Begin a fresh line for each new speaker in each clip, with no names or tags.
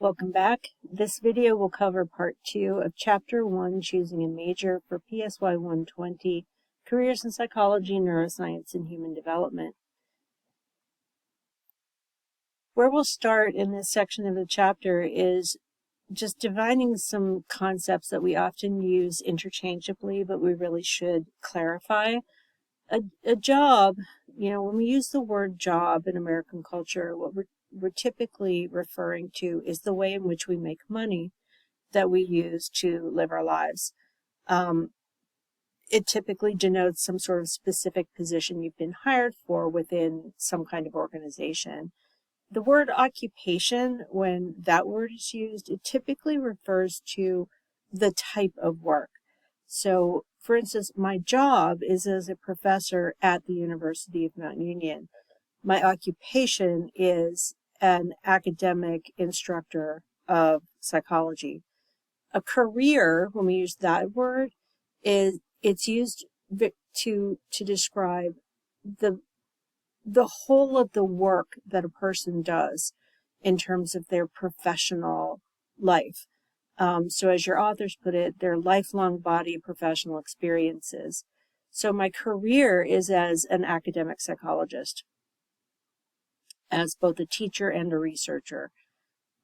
Welcome back. This video will cover part 2 of Chapter 1, Choosing a Major for PSY 120, Careers in Psychology, Neuroscience, and Human Development. Where we'll start in this section of the chapter is just defining some concepts that we often use interchangeably, but we really should clarify. A job, when we use the word job in American culture, what we're typically referring to is the way in which we make money that we use to live our lives. It typically denotes some sort of specific position you've been hired for within some kind of organization. The word occupation, when that word is used, it typically refers to the type of work. So, for instance, my job is as a professor at the University of Mount Union. My occupation is an academic instructor of psychology. A career, when we use that word, it's used to describe the whole of the work that a person does in terms of their professional life. So as your authors put it, their lifelong body of professional experiences. So my career is as an academic psychologist, as both a teacher and a researcher.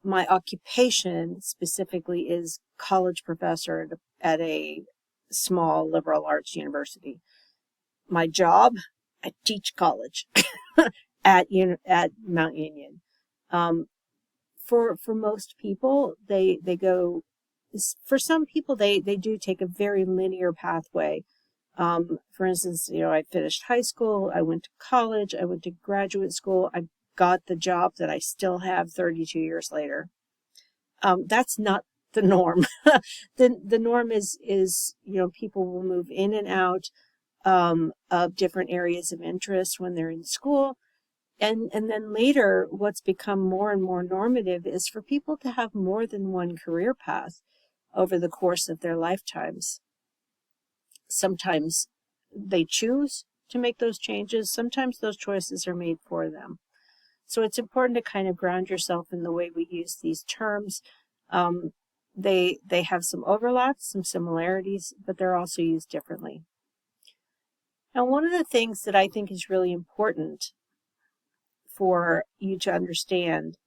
My occupation specifically is college professor at a small liberal arts university. My job, I teach college at Mount Union. For most people, they go, for some people, they do take a very linear pathway. For instance, I finished high school, I went to college, I went to graduate school, I got the job that I still have 32 years later. That's not the norm. The norm is people will move in and out of different areas of interest when they're in school. And then later, what's become more and more normative is for people to have more than one career path over the course of their lifetimes. Sometimes they choose to make those changes. Sometimes those choices are made for them. So it's important to kind of ground yourself in the way we use these terms. They have some overlaps, some similarities, but they're also used differently. Now, one of the things that I think is really important for you to understand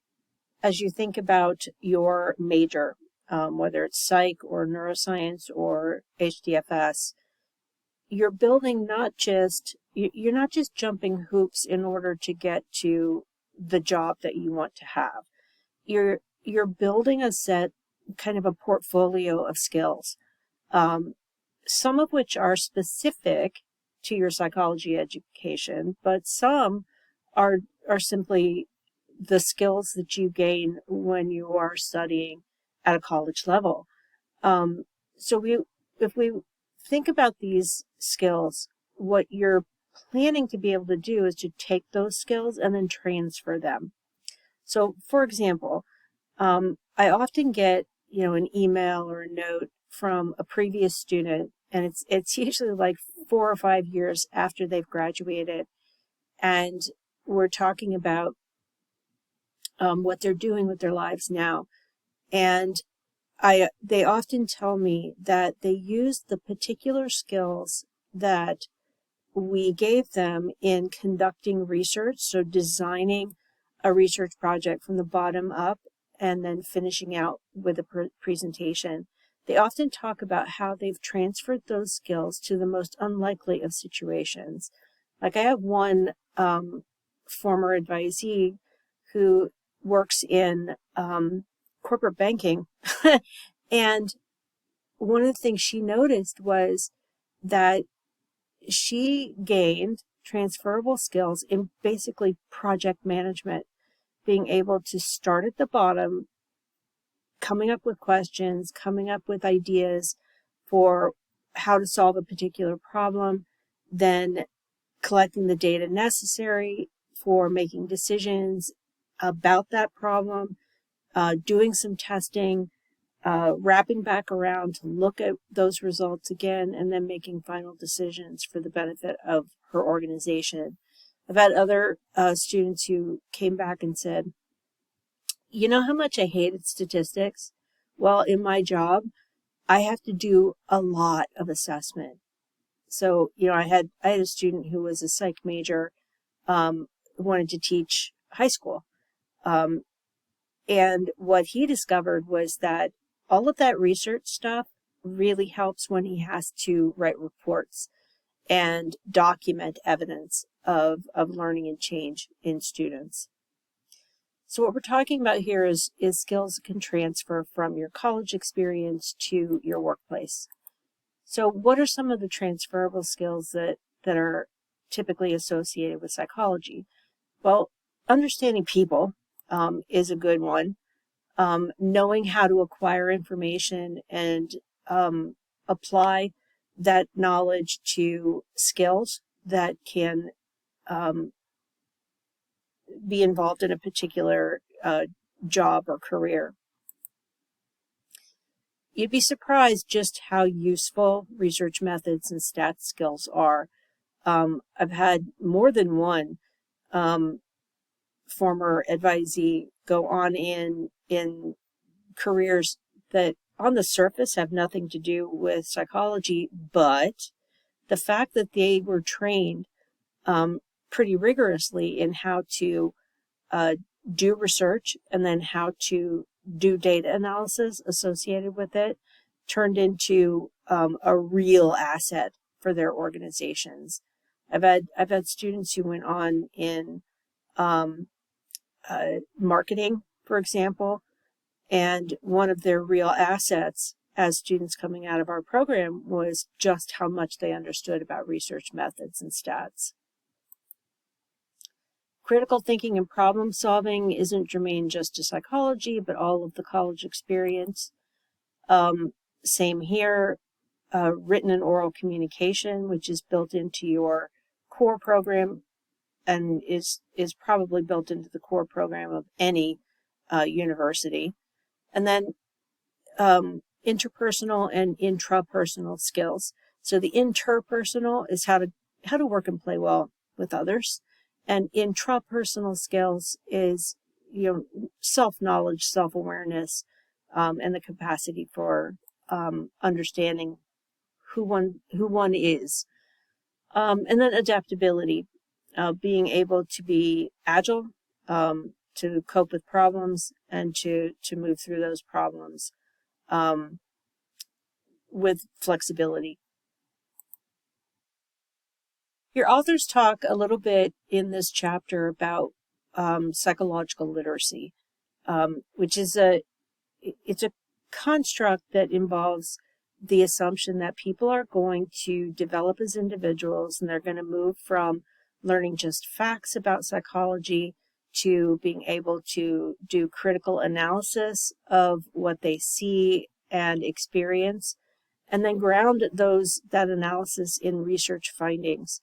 as you think about your major, whether it's psych or neuroscience or HDFS, you're building you're not just jumping hoops in order to get to the job that you want to have. You're building a set, kind of a portfolio of skills, some of which are specific to your psychology education, but some are simply the skills that you gain when you are studying at a college level. So if we think about these skills, what you're planning to be able to do is to take those skills and then transfer them. So, for example, I often get, an email or a note from a previous student, and it's usually like 4 or 5 years after they've graduated, and we're talking about what they're doing with their lives now. And they often tell me that they used the particular skills that we gave them in conducting research, so designing a research project from the bottom up and then finishing out with a presentation. They often talk about how they've transferred those skills to the most unlikely of situations. Like I have one former advisee who works in corporate banking, and one of the things she noticed was that she gained transferable skills in basically project management, being able to start at the bottom, coming up with questions, coming up with ideas for how to solve a particular problem, then collecting the data necessary for making decisions about that problem, doing some testing, wrapping back around to look at those results again, and then making final decisions for the benefit of her organization. I've had other students who came back and said, You know how much I hated statistics? Well, in my job, I have to do a lot of assessment. So, I had a student who was a psych major, who wanted to teach high school. Um, and what he discovered was that all of that research stuff really helps when he has to write reports and document evidence of learning and change in students. So what we're talking about here is skills that can transfer from your college experience to your workplace. So what are some of the transferable skills that are typically associated with psychology? Well, understanding people is a good one. Knowing how to acquire information and apply that knowledge to skills that can be involved in a particular job or career. You'd be surprised just how useful research methods and stats skills are. I've had more than one former advisee go on in careers that on the surface have nothing to do with psychology, but the fact that they were trained pretty rigorously in how to do research and then how to do data analysis associated with it turned into a real asset for their organizations. I've had students who went on in marketing, for example, and one of their real assets as students coming out of our program was just how much they understood about research methods and stats. Critical thinking and problem solving isn't germane just to psychology, but all of the college experience. Same here, written and oral communication, which is built into your core program and is probably built into the core program of any university. And then interpersonal and intrapersonal skills. So the interpersonal is how to work and play well with others. And intrapersonal skills is, self-knowledge, self-awareness, and the capacity for understanding who one is. And then adaptability, being able to be agile, to cope with problems and to move through those problems with flexibility. Your authors talk a little bit in this chapter about psychological literacy, which is it's a construct that involves the assumption that people are going to develop as individuals and they're going to move from learning just facts about psychology to being able to do critical analysis of what they see and experience, and then ground that analysis in research findings,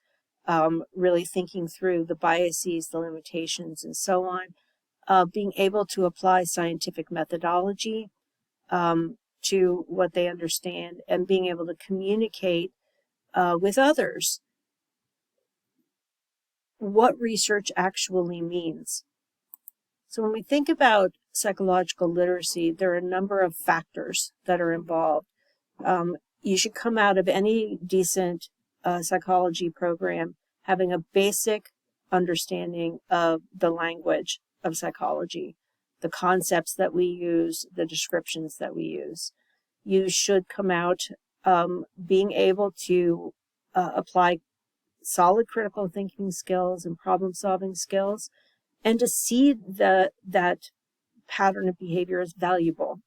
really thinking through the biases, the limitations, and so on, being able to apply scientific methodology to what they understand, and being able to communicate with others what research actually means. So when we think about psychological literacy, there are a number of factors that are involved. You should come out of any decent psychology program having a basic understanding of the language of psychology, the concepts that we use, the descriptions that we use. You should come out being able to apply solid critical thinking skills and problem solving skills, and to see that pattern of behavior as valuable.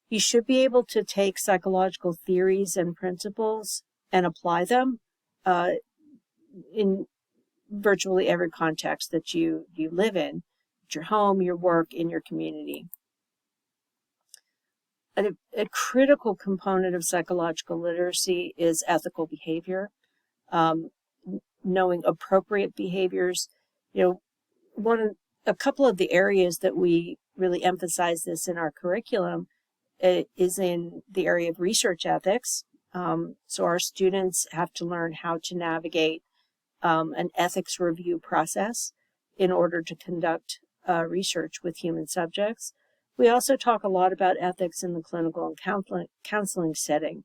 You should be able to take psychological theories and principles and apply them in virtually every context that you live in, at your home, your work, in your community. A critical component of psychological literacy is ethical behavior, knowing appropriate behaviors. A couple of the areas that we really emphasize this in our curriculum is in the area of research ethics. So our students have to learn how to navigate an ethics review process in order to conduct research with human subjects. We also talk a lot about ethics in the clinical and counseling setting,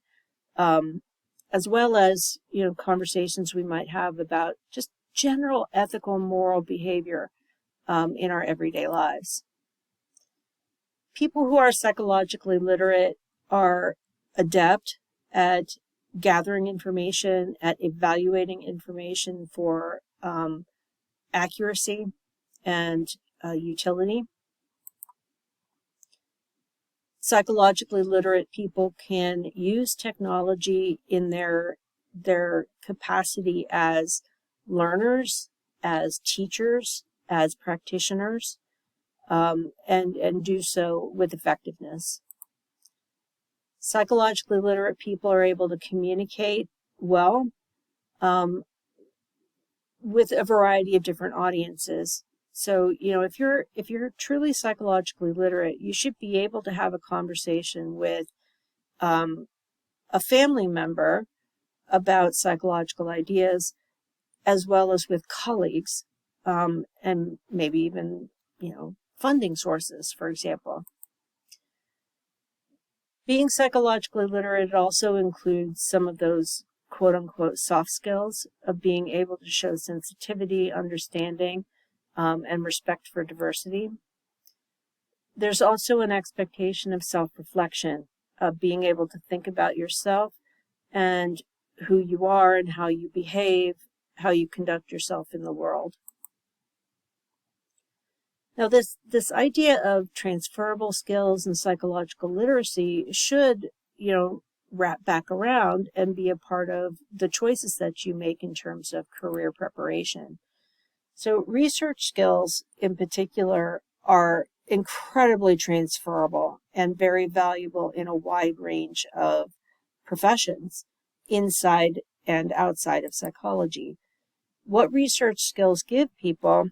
as well as, conversations we might have about just general ethical moral behavior in our everyday lives. People who are psychologically literate are adept at gathering information, at evaluating information for accuracy and utility. Psychologically literate people can use technology in their capacity as learners, as teachers, as practitioners, and do so with effectiveness. Psychologically literate people are able to communicate well with a variety of different audiences. So, if you're truly psychologically literate, you should be able to have a conversation with a family member about psychological ideas, as well as with colleagues, and maybe even, funding sources, for example. Being psychologically literate also includes some of those quote-unquote soft skills of being able to show sensitivity, understanding, and respect for diversity. There's also an expectation of self-reflection, of being able to think about yourself and who you are and how you behave, how you conduct yourself in the world. Now, this idea of transferable skills and psychological literacy should, wrap back around and be a part of the choices that you make in terms of career preparation. So research skills in particular are incredibly transferable and very valuable in a wide range of professions inside and outside of psychology. What research skills give people,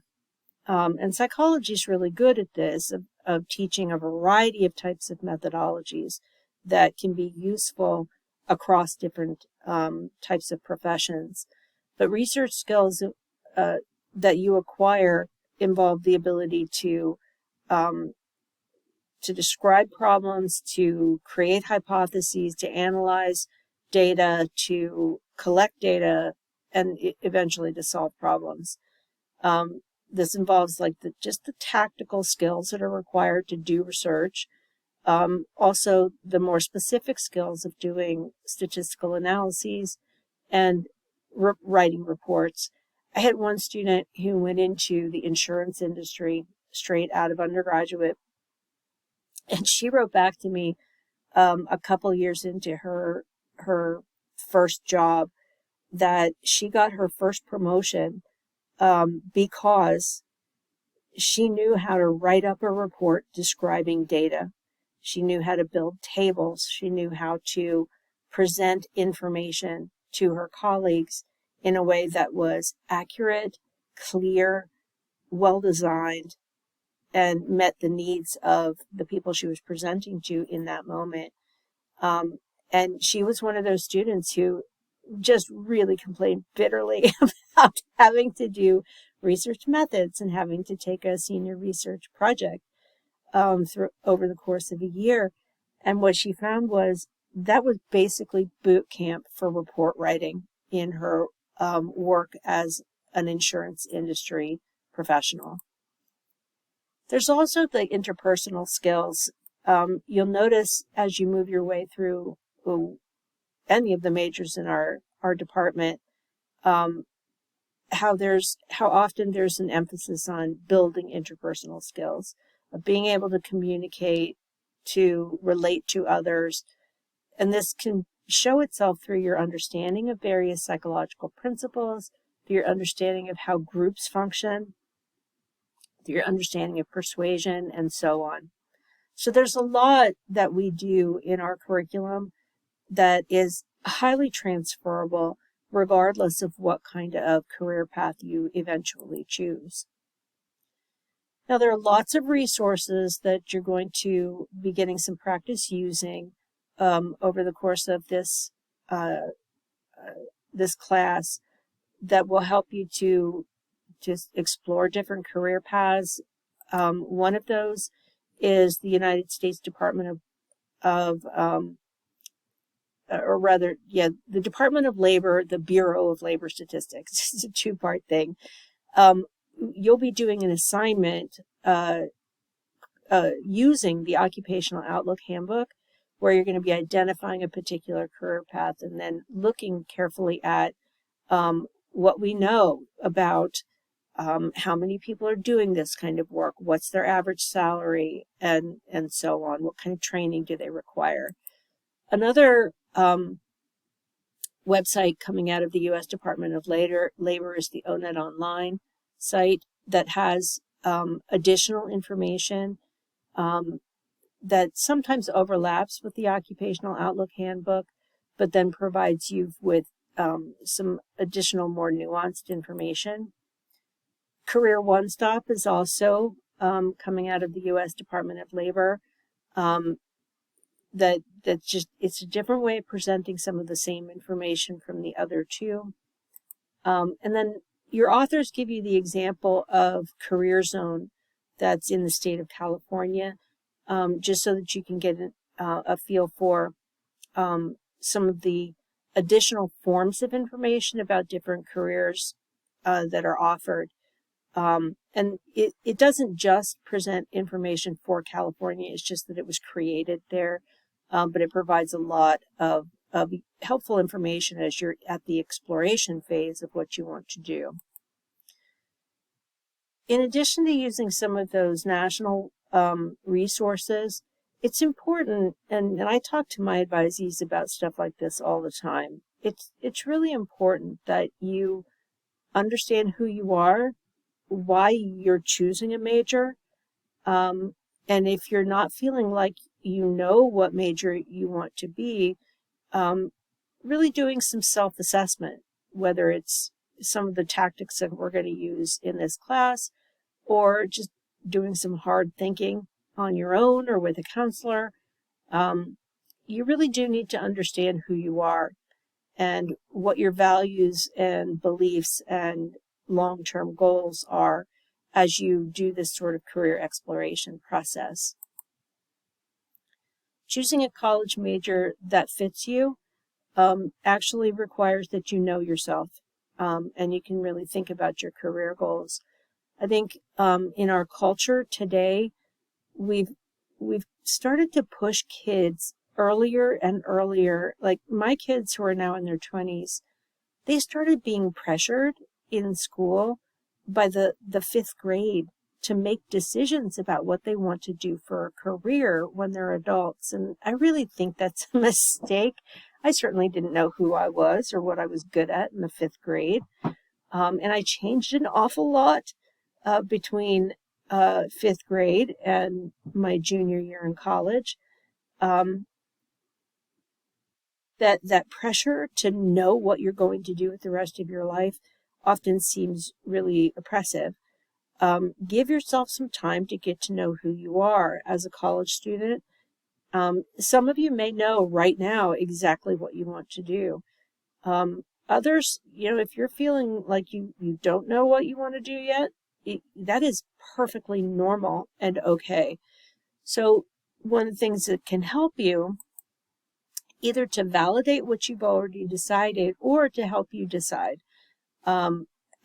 and psychology is really good at this, of teaching a variety of types of methodologies that can be useful across different types of professions. But research skills that you acquire involve the ability to describe problems, to create hypotheses, to analyze data, to collect data, and eventually to solve problems. This involves just the tactical skills that are required to do research. Also, the more specific skills of doing statistical analyses and writing reports. I had one student who went into the insurance industry straight out of undergraduate, and she wrote back to me a couple years into her first job that she got her first promotion because she knew how to write up a report describing data. She knew how to build tables. She knew how to present information to her colleagues in a way that was accurate, clear, well-designed, and met the needs of the people she was presenting to in that moment. And she was one of those students who just really complained bitterly about having to do research methods and having to take a senior research project over the course of a year. And what she found was that was basically boot camp for report writing in her work as an insurance industry professional. There's also the interpersonal skills. You'll notice as you move your way through any of the majors in our department, how often there's an emphasis on building interpersonal skills, of being able to communicate, to relate to others. And this can show itself through your understanding of various psychological principles, through your understanding of how groups function, through your understanding of persuasion, and so on. So there's a lot that we do in our curriculum that is highly transferable regardless of what kind of career path you eventually choose. Now, there are lots of resources that you're going to be getting some practice using over the course of this class that will help you to just explore different career paths, One of those is the United States Department or rather, the Department of Labor, the Bureau of Labor Statistics. It's a two-part thing. You'll be doing an assignment using the Occupational Outlook Handbook, where you're going to be identifying a particular career path and then looking carefully at what we know about how many people are doing this kind of work, what's their average salary, and so on. What kind of training do they require? Another website coming out of the U.S. Department of Labor is the ONET Online site that has additional information that sometimes overlaps with the Occupational Outlook Handbook, but then provides you with some additional, more nuanced information. Career One Stop is also coming out of the U.S. Department of Labor. It's a different way of presenting some of the same information from the other two. And then your authors give you the example of Career Zone that's in the state of California, just so that you can get a feel for some of the additional forms of information about different careers that are offered. And it doesn't just present information for California, it's just that it was created there, but it provides a lot of helpful information as you're at the exploration phase of what you want to do. In addition to using some of those national resources, it's important, and I talk to my advisees about stuff like this all the time. It's really important that you understand who you are, why you're choosing a major, and if you're not feeling like you know what major you want to be, really doing some self-assessment, whether it's some of the tactics that we're going to use in this class, or just doing some hard thinking on your own or with a counselor. You really do need to understand who you are and what your values and beliefs and long-term goals are as you do this sort of career exploration process. Choosing a college major that fits you actually requires that you know yourself, and you can really think about your career goals. I think in our culture today, we've started to push kids earlier and earlier. Like my kids who are now in their 20s, they started being pressured in school by the fifth grade to make decisions about what they want to do for a career when they're adults. And I really think that's a mistake. I certainly didn't know who I was or what I was good at in the fifth grade. And I changed an awful lot between fifth grade and my junior year in college. That pressure to know what you're going to do with the rest of your life often seems really oppressive. Give yourself some time to get to know who you are as a college student. Some of you may know right now exactly what you want to do. Others, if you're feeling like you don't know what you want to do yet, that is perfectly normal and okay. So one of the things that can help you, either to validate what you've already decided or to help you decide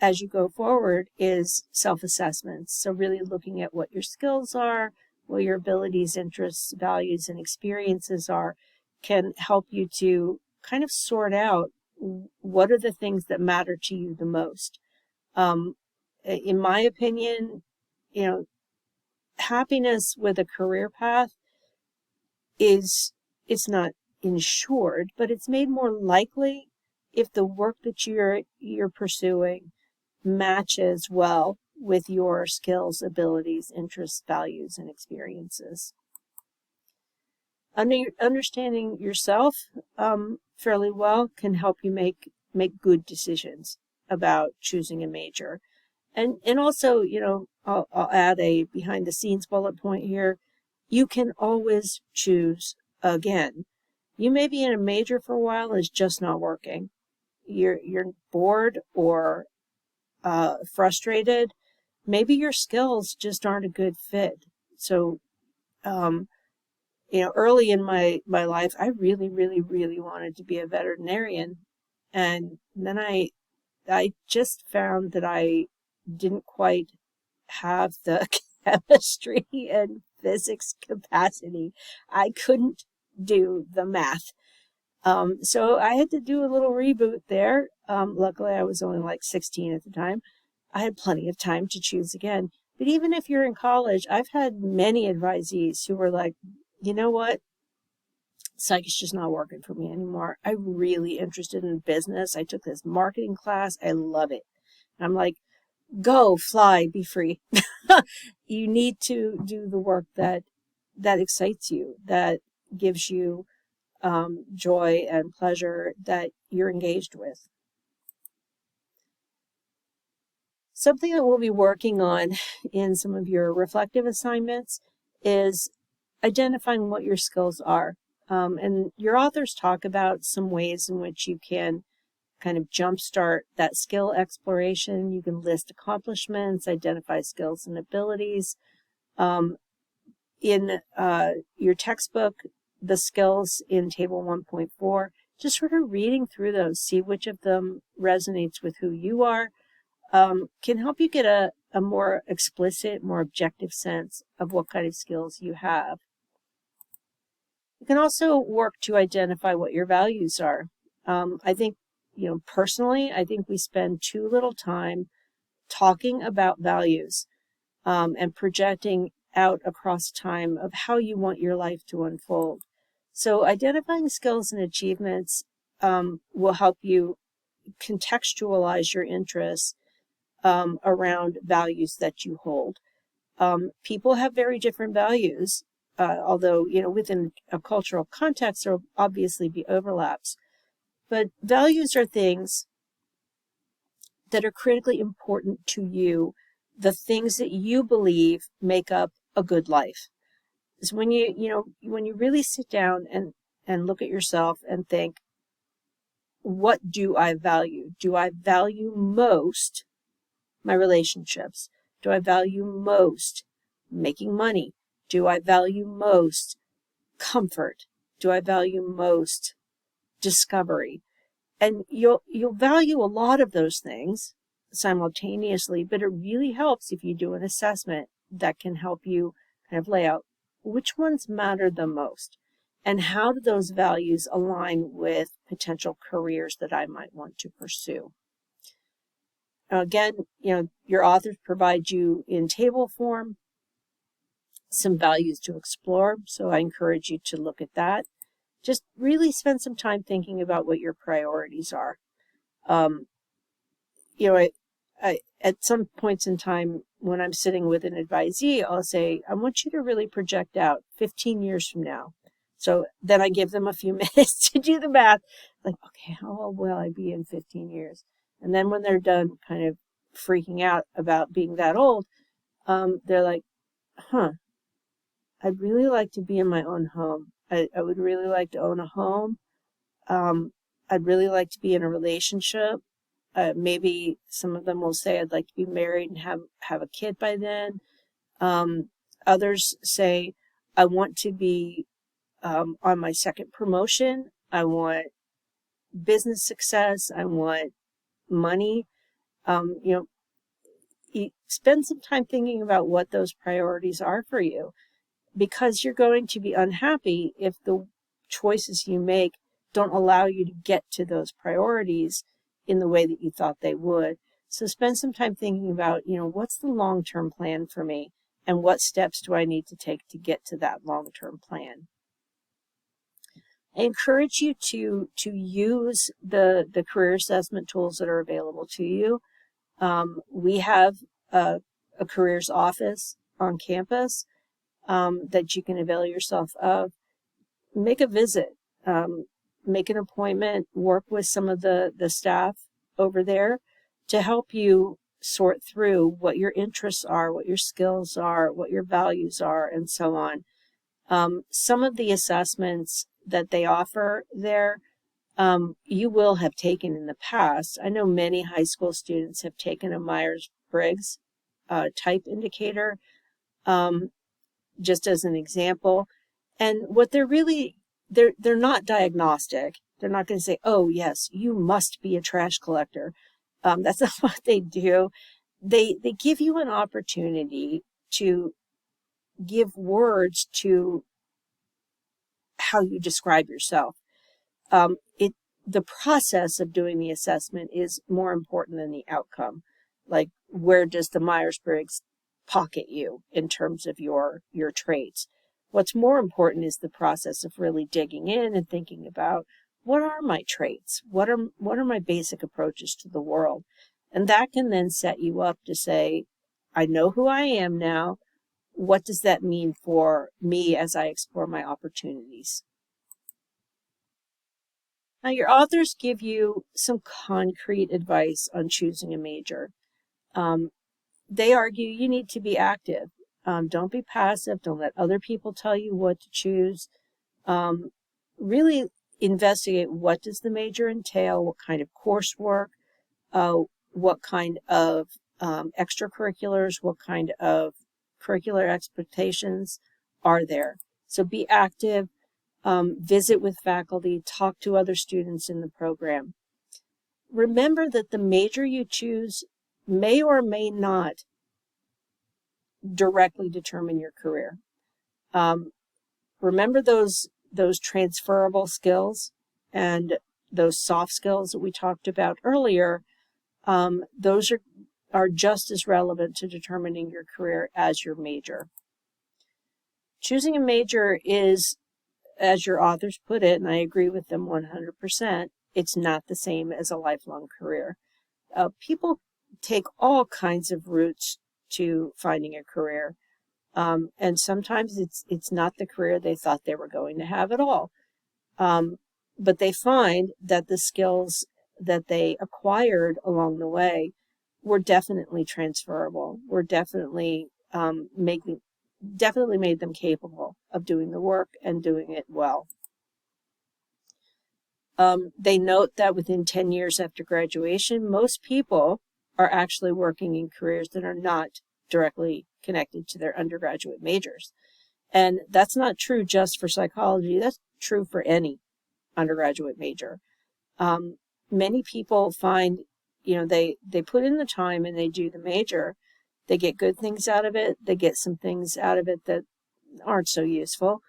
as you go forward, is self-assessments. So really looking at what your skills are, what your abilities, interests, values, and experiences are, can help you to kind of sort out what are the things that matter to you the most. In my opinion, happiness with a career path it's not ensured, but it's made more likely if the work that you're pursuing matches well with your skills, abilities, interests, values, and experiences. Understanding yourself fairly well can help you make good decisions about choosing a major. And also, I'll add a behind the scenes bullet point here. You can always choose again. You may be in a major for a while and it's just not working. You're bored or frustrated. maybe your skills just aren't a good fit. So, early in my life, I really, really, really wanted to be a veterinarian. And then I just found that I didn't quite have the chemistry and physics capacity. I couldn't do the math. So I had to do a little reboot there. Luckily, I was only like 16 at the time. I had plenty of time to choose again. But even if you're in college, I've had many advisees who were like, you know what? Psych is just not working for me anymore. I'm really interested in business. I took this marketing class. I love it. I'm like, go, fly, be free. You need to do the work that excites you, that gives you joy and pleasure, that you're engaged with. Something that we'll be working on in some of your reflective assignments is identifying what your skills are. And your authors talk about some ways in which you can kind of jumpstart that skill exploration. You can list accomplishments, identify skills and abilities. In your textbook, the skills in Table 1.4, just sort of reading through those, see which of them resonates with who you are, can help you get a more explicit, more objective sense of what kind of skills you have. You can also work to identify what your values are. I think, personally, I think we spend too little time talking about values and projecting out across time of how you want your life to unfold. So identifying skills and achievements will help you contextualize your interests around values that you hold. People have very different values, although, within a cultural context, there will obviously be overlaps. But values are things that are critically important to you, the things that you believe make up a good life. So when you really sit down and look at yourself and think, what do I value? Do I value most my relationships? Do I value most making money? Do I value most comfort? Do I value most discovery? And you'll value a lot of those things simultaneously, but it really helps if you do an assessment that can help you kind of lay out which ones matter the most and how do those values align with potential careers that I might want to pursue. Again, your authors provide you in table form some values to explore, so I encourage you to look at that. Just really spend some time thinking about what your priorities are. I at some points in time when I'm sitting with an advisee, I'll say, I want you to really project out 15 years from now. So then I give them a few minutes to do the math. Like, okay, how old will I be in 15 years? And then when they're done kind of freaking out about being that old, they're like, I'd really like to be in my own home. I would really like to own a home. I'd really like to be in a relationship. Maybe some of them will say I'd like to be married and have a kid by then. Others say I want to be on my second promotion. I want business success. I want money. You spend some time thinking about what those priorities are for you, because you're going to be unhappy if the choices you make don't allow you to get to those priorities in the way that you thought they would. So spend some time thinking about, what's the long-term plan for me and what steps do I need to take to get to that long-term plan. I encourage you to use the career assessment tools that are available to you. We have a careers office on campus that you can avail yourself of. Make a visit, make an appointment, work with some of the staff over there to help you sort through what your interests are, what your skills are, what your values are, and so on. Some of the assessments that they offer there, you will have taken in the past. I know many high school students have taken a Myers-Briggs type indicator, just as an example. And what they're not diagnostic. They're not going to say, oh, yes, you must be a trash collector. That's not what they do. They give you an opportunity to give words to how you describe yourself. The process of doing the assessment is more important than the outcome. Like, where does the Myers-Briggs pocket you in terms of your traits? What's more important is the process of really digging in and thinking about, what are my traits? What are my basic approaches to the world? And that can then set you up to say, I know who I am now. What does that mean for me as I explore my opportunities? Now, your authors give you some concrete advice on choosing a major. They argue you need to be active. Don't be passive. Don't let other people tell you what to choose. Really investigate, what does the major entail, what kind of coursework, what kind of extracurriculars, what kind of curricular expectations are there. So be active. Visit with faculty, talk to other students in the program. Remember that the major you choose may or may not directly determine your career. Remember those transferable skills and those soft skills that we talked about earlier. Those are just as relevant to determining your career as your major. Choosing a major is, as your authors put it, and I agree with them 100%, it's not the same as a lifelong career. People take all kinds of routes to finding a career, and sometimes it's not the career they thought they were going to have at all. But they find that the skills that they acquired along the way were definitely transferable, were definitely made them capable of doing the work and doing it well. They note that within 10 years after graduation, most people are actually working in careers that are not directly connected to their undergraduate majors. And that's not true just for psychology. That's true for any undergraduate major. Many people find, they put in the time and they do the major. They get good things out of it. They get some things out of it that aren't so useful.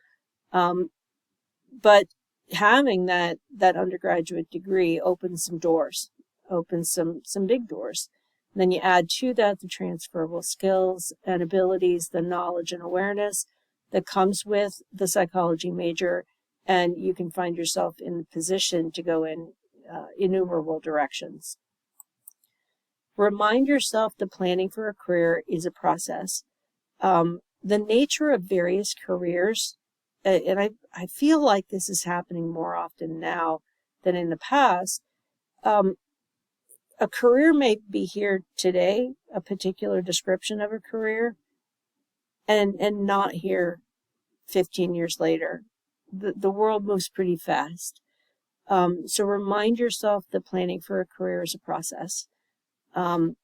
But having that undergraduate degree opens some doors, opens some big doors. And then you add to that the transferable skills and abilities, the knowledge and awareness that comes with the psychology major, and you can find yourself in the position to go in innumerable directions. Remind yourself that planning for a career is a process. The nature of various careers, and I feel like this is happening more often now than in the past. A career may be here today, a particular description of a career, and not here 15 years later. The world moves pretty fast. So remind yourself that planning for a career is a process. And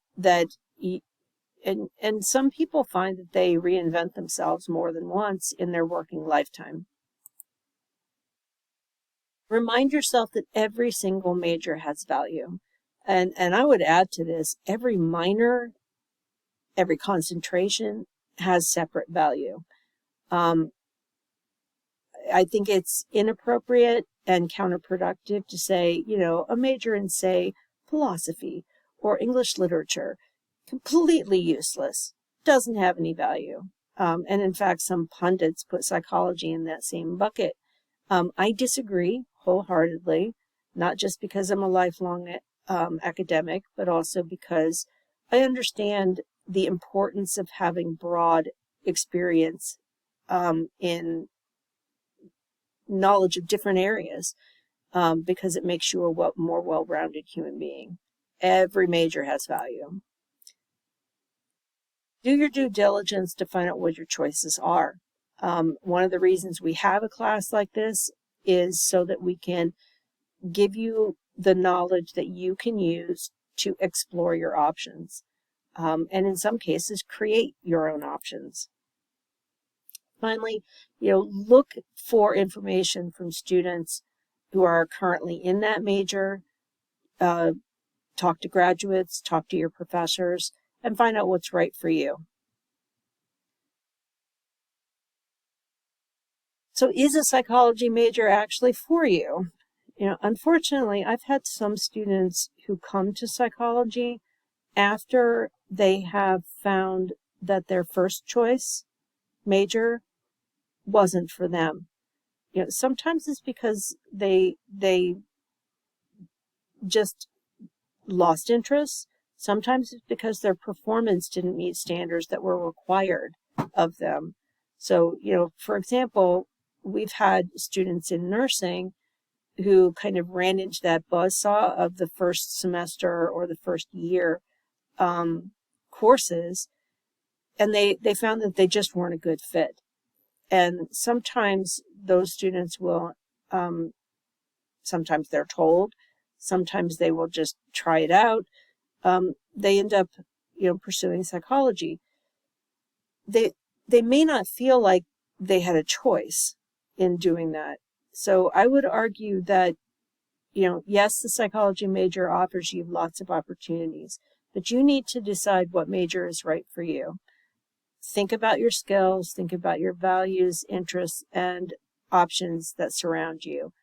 some people find that they reinvent themselves more than once in their working lifetime. Remind yourself that every single major has value. And I would add to this, every minor, every concentration has separate value. I think it's inappropriate and counterproductive to say, a major in, say, philosophy or English literature, completely useless, doesn't have any value. And in fact, some pundits put psychology in that same bucket. I disagree wholeheartedly, not just because I'm a lifelong academic, but also because I understand the importance of having broad experience in knowledge of different areas, because it makes you a more well-rounded human being. Every major has value. Do your due diligence to find out what your choices are. One of the reasons we have a class like this is so that we can give you the knowledge that you can use to explore your options. and in some cases, create your own options. Finally, look for information from students who are currently in that major. Talk to graduates, talk to your professors, and find out what's right for you. So is a psychology major actually for you? Unfortunately, I've had some students who come to psychology after they have found that their first choice major wasn't for them. Sometimes it's because they just lost interest. Sometimes it's because their performance didn't meet standards that were required of them. So, for example, we've had students in nursing who kind of ran into that buzzsaw of the first semester or the first year courses, and they found that they just weren't a good fit. And sometimes those students will, sometimes they're told, sometimes they will just try it out. They end up, pursuing psychology. They may not feel like they had a choice in doing that. So I would argue that, yes, the psychology major offers you lots of opportunities, but you need to decide what major is right for you. Think about your skills, think about your values, interests, and options that surround you,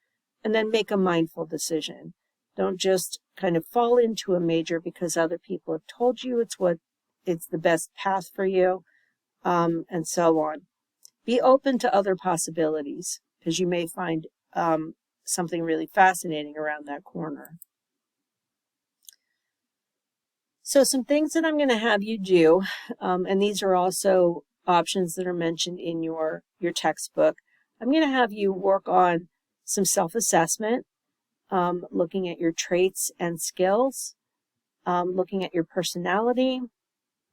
and then make a mindful decision. Don't just kind of fall into a major because other people have told you it's the best path for you, and so on. Be open to other possibilities because you may find something really fascinating around that corner. So some things that I'm going to have you do, and these are also options that are mentioned in your textbook. I'm going to have you work on some self-assessment, looking at your traits and skills, looking at your personality,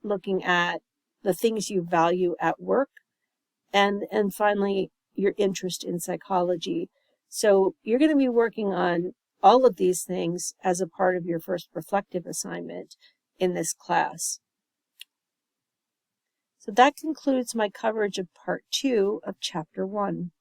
looking at the things you value at work, and finally, your interest in psychology. So you're going to be working on all of these things as a part of your first reflective assignment in this class. So that concludes my coverage of part 2 of chapter 1.